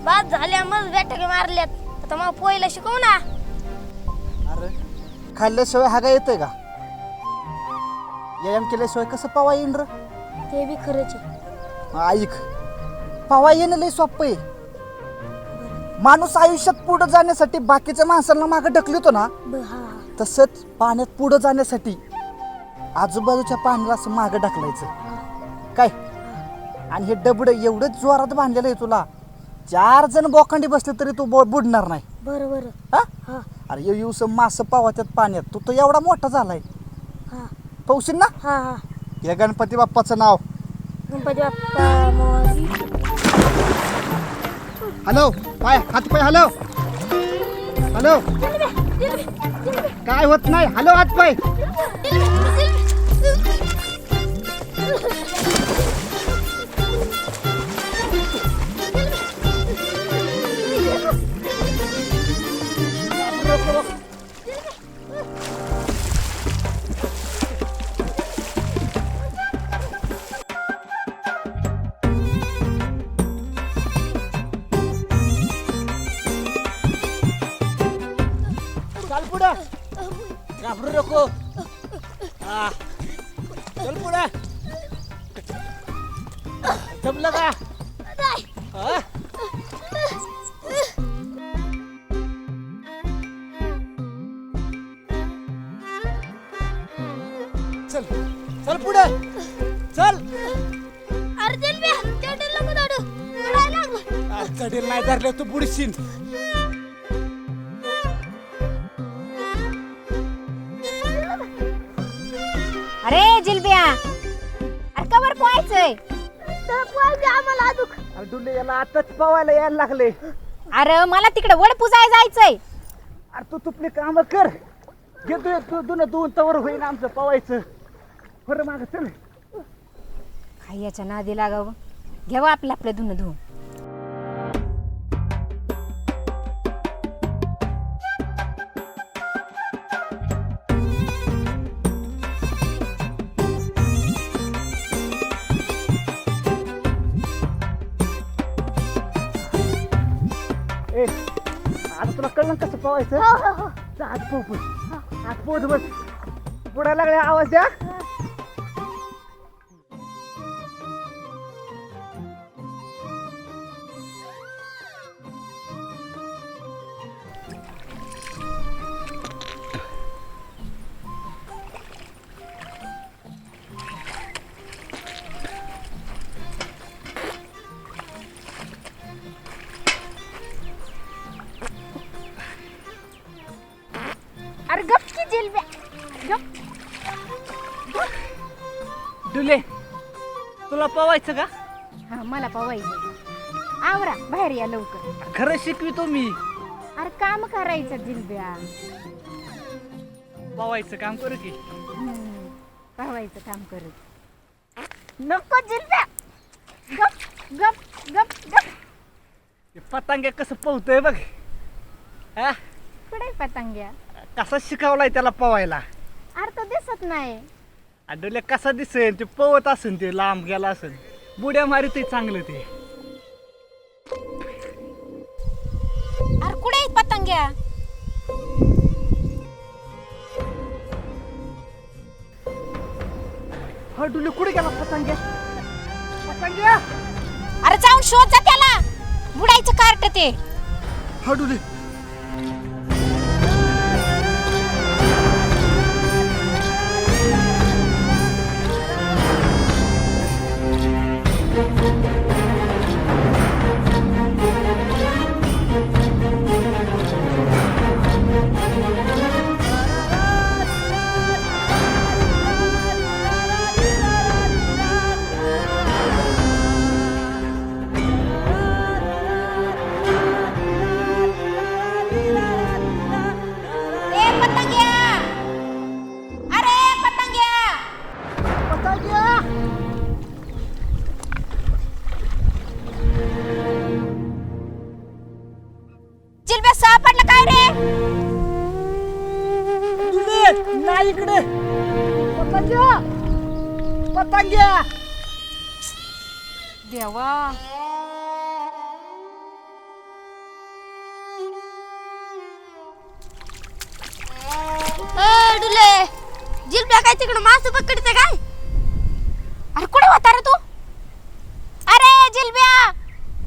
बाद झाल्या मग बैठक मारल्यात आता मग पोहायला शिकव ना. अरे खाल्ल्याशिवाय हागा येतंय का? व्यायाम केल्याशिवाय कसं पवा येईन र? ते बी खरंच आहे. ऐक, पवा येणं लय सोपं आहे. माणूस आयुष्यात पुढे जाण्यासाठी बाकीच्या माणसांना मागे ढकलतो ना, हा तसंच पाण्यात पुढे जाण्यासाठी आजूबाजूच्या पाण्याला असं मागे ढकलायचं काय. आणि हे डबड एवढं जोरात बांधलेलं आहे तुला, 4 जण बोकांडी बसले तरी तू बुडणार नाही. बरोबर. हा? अरे येऊस मास पावात्यात पाण्यात, तू तर एवढा मोठा झालाय. पावशील ना? हा हा. हे गणपती बाप्पाचं नाव. गणपती बाप्पा मोरी. हॅलो, पाय हात पाय हॅलो हॅलो. काय होत नाही, हॅलो हात पाय. चाल पुढं, घाबरू नको. चल पुढं. जमलं का? हा? चल चल पुढं चल. अरे जिलब्या तेवढं नको दाडू पडायला लागलं. कडेल नाही धरले तू बुडशील. अरे जिलब्या, अरे कवर पोहायचंय? आम्हाला अजून. अरे डुले याला आताच पवायला यायला लागले. अरे मला तिकडे वड पुजाय जायचंय. अरे तू तुपली काम कर, घेतोय तू दुन दोन तवर होईन आमचं पवायचं. बरं माग चल. काय याच्या नादी लागावं, घ्यावं आपलं आपलं धुणं धुवून. ए आता तुला कळलं कसं पवायचं? आज पोह आज पोहत बस. बुडायला लागले आवाज द्या. अरे गप की जिलब्या, गप. डुले तुला पवायचं का? हा मला पवायचं. आवरा बाहेर या लवकर. खरं शिकवितो मी. अरे काम करायचं जिलब्या. पवायचं काम करू की. पवायचं काम करत नको जिलब्या. गप गप गप गप. पतंग कसं पोहतोय बघ. हा कुठे पतंग्या? कसा शिकवलाय त्याला पवायला? अरे तो दिसत नाही. डुले कसा दिसेल ते पवत असेल, ते लांब गेला असेल, बुड्या मारित चांगलं ते. अरे कुठे पतंग्या? हा डुले कुठे गेला पतंग्या? पतंग्या अरे जाऊन शोध जा त्याला. बुडायचं कार्ट ते. हा डुले. नाही इकडे. पतंग्या पतंग्या. देवा जिल्हे जिलब्या काय तिकडं मासे पकडते काय? अरे कुठे होता रे तू? अरे जिलब्या,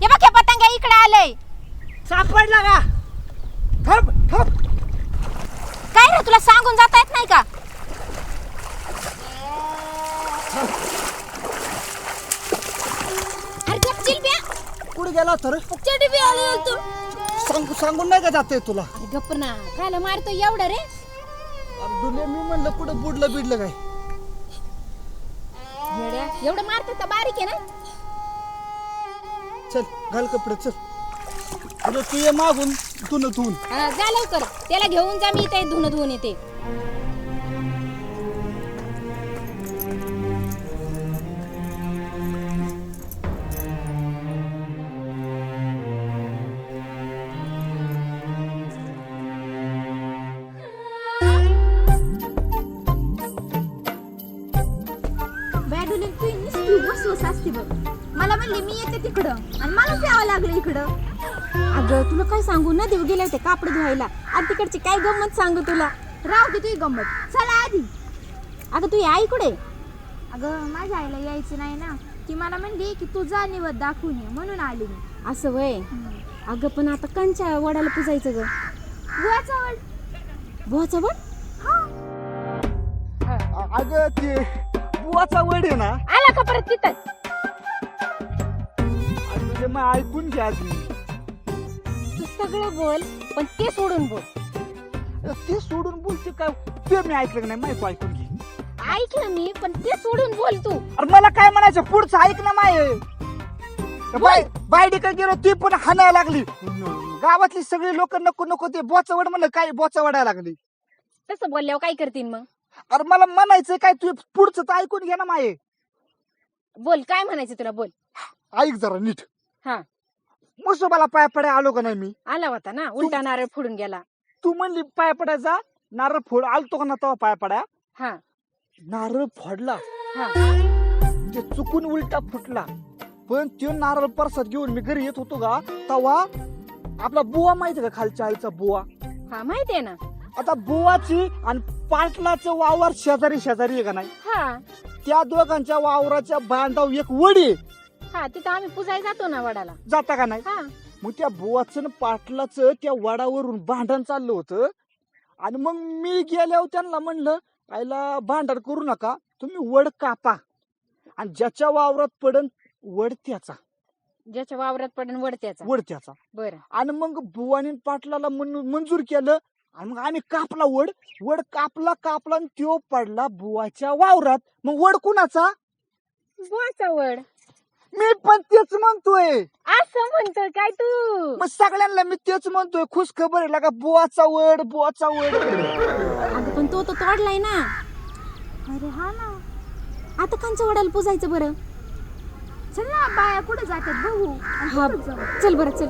हे बघ हे पतंग इकडे आलंय. सापडला का? थांब थांब. काय रे तुला सांगून जाता येत नाही का? अरे गप जिलब्या. कुठे गेला तर चटी बी आली होतो. सांगून नाही का जाते तुला? अरे गप्प ना, खायला मारतो एवढं रे. अरे दुनिया मी म्हणलं कुठं बुडलं बिडलं काय? येड्या, एवढं मारतो तर बारीक आहे ना. चल घाल कपडे चल. अरे तू ये मागून धुणं धुवून. हा, जा लवकर, त्याला घेऊन जा, मी इथे धुणं धुवून येते. बॅडुली तू नुसती बसवस असते बघ. मला म्हणली मी येते तिकडं आणि मलाच यावं लागलं इकडं. अगं तुला काय सांगू, नदीवर गेले होते कापड धुवायला आणि तिकडची काय गंमत सांगू तुला. राव की तुझी गंमत. चला आधी. अगं तुझी आई कुठे? अगं माझ्या आईला यायचं नाही ना. ती मला म्हणली की तू जा निवद दाखवून ये म्हणून आली मी. असं वय. अगं पण आता कंच्या वडाला पुजायचं ग. बुवाचा वड. बुवाचा वड? अगं ते बुवाचा वड आहे ना. आला का परत तिथं? म्हणजे मग ऐकून घ्या आधी. तू सगळं बोल पण ते सोडून बोल. ते सोडून बोलते काय? ते मी ऐकलं नाही, माहिती ऐकून घे. ऐकलं मी, पण ते सोडून बोल तू. अरे मला काय म्हणायचं पुढचं ऐक ना माय. बायडी काय गेलो ती पण हाणायला लागली. गावातली सगळी लोक नको नको ते बोचवड म्हणलं काय बोचवडायला लागली. तसं बोलल्यावर काय करतील मग? अरे मला म्हणायचं काय तू पुढचं तर ऐकून घे ना माये. बोल, काय म्हणायचं तुला, बोल. ऐक जरा नीट. हा. मुसोबाला पाय पडाय आलो का नाही मी? आला होता ना, उलटा नारळ फोडून गेला. तू म्हणली पाय पडायचा, नारळ फोड आलतो का ना तेव्हा पाय पडाय. हा नारळ फोडला, हा. ते चुकून उलटा फुटला. पण तो नारळ परसात घेऊन मी घरी येत होतो का तेव्हा आपला बुवा माहिती का, खालच्या आईचा बुवा. हा माहितीये ना. आता बुवाची आणि पाटलाचं वावर शेजारी शेजारी आहे का नाही. हा त्या दोघांच्या वावराच्या बांधाव एक वडी. हा, तिथं आम्ही पुजायला जातो ना वडाला. जाता का नाही. हा. मग त्या बुवाचं आणि पाटलाचं त्या वडावरून भांडण चाललं होतं. आणि मग मी गेल्यावर त्यांना म्हणलं आईला भांडण करू नका, तुम्ही वड कापा आणि ज्याच्या वावरात पडन वड त्याचा. ज्याच्या वावरात पडन वड त्याचा. वड त्याचा. बरं. आणि मग बुवानी पाटलाला मंजूर केलं आणि मग आम्ही कापला वड. वड कापला आणि त्यो पडला बुवाच्या वावरात. मग वड कुणाचा? बुवाचा वड. मी पण तेच म्हणतोय. असं म्हणतोय काय तू? मग सगळ्यांना मी तेच म्हणतोय. खुश खबर आहे का, बुवाचा वड बुवाचा वड. अगं पण तो तर तोडलाय ना. अरे हा ना. आता कांच्या वडाला पुजायचं बरं? चल ना, बाया कुठे जातात बघू. हा चल बरं चल.